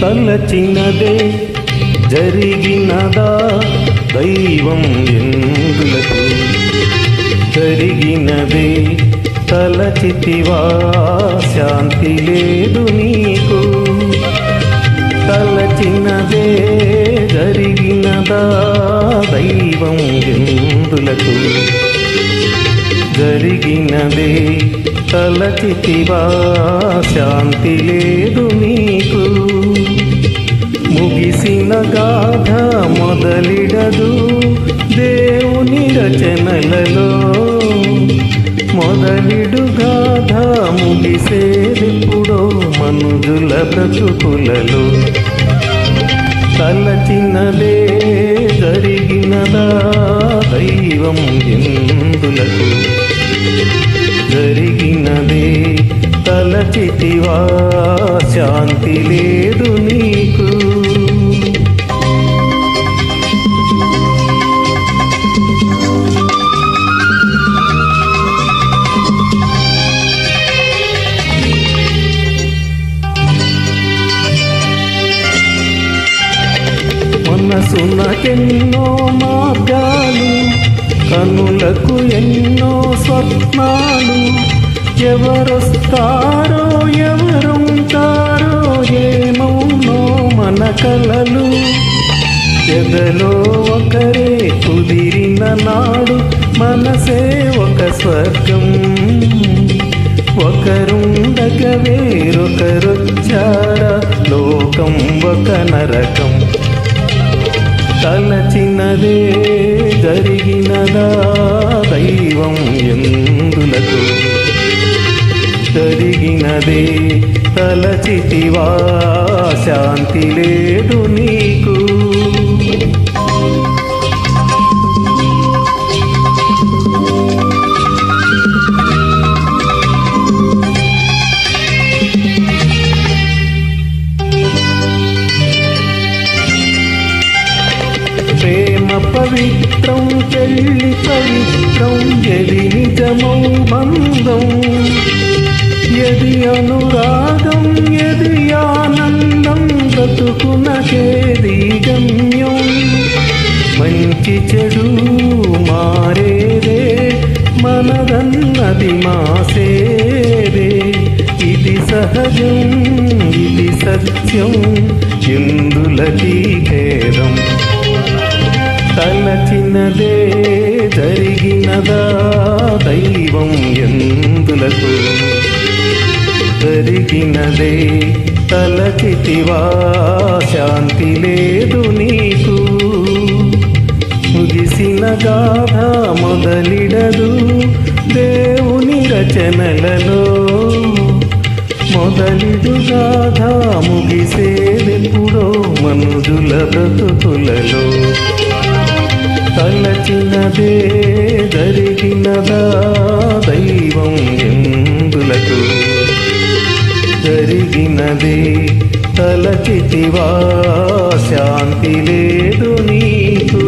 తలచినదే జరిగినదా దైవం ఎందులకు జరిగినదే తలచితివా శాంతి లేదు నీకు తలచినదే జరిగినదా దైవం ఎందులకు జరిగినదే తలచితివా శాంతి లేదు నీకు ముగిసిన గాథ మొదలిడదు దేవుని రచనలలో మొదలిడు గాథ ముగిసేదెప్పుడో మనుజుల బ్రతుకులలో తలచినదే జరిగినదా దైవం ఎందులకు జరిగినదే తలచితివా శాంతి లేదు నీకు మనసునకెన్నో మార్గాలు కనులకు ఎన్నో స్వప్నాలు ఎవరొస్తారో ఎవరుంటారో ఏమౌనో మన కలలు ఎదలో ఒకరే కుదిరిన నాడు మనసే ఒక స్వర్గం ఒకరుండగ వేరొకరొచ్చారా లోకం ఒక నరకం తలచినదే జరిగినదా దైవం ఎందులకు జరిగినదే తలచితివా శాంతి లేదు నీకు ప్రేమ పవిత్రం పెళ్ళి పవిత్రం ఎది నిజమౌ బంధం ఎది అనురాగం ఎది ఆనందం బ్రతుకునకేది గమ్యం మంచి చెడు మారేదే మనదన్నది మాసేదే ఇది సహజం ఇది సత్యం ఇందులకి ఖేదం తలచినదే జరిగినదా దైవం ఎందులకు జరిగినదే తలచితివా శాంతి లేదు నీకు ముగిసిన గాథ మొదలిడదు దేవుని రచనలలో మొదలిడు గాథ ముగిసేదెప్పుడో మనుజుల బ్రతుకులలో తలచినదే జరిగినదా దైవం ఎందులకు జరిగినదే తలచితివా శాంతి లేదు నీకు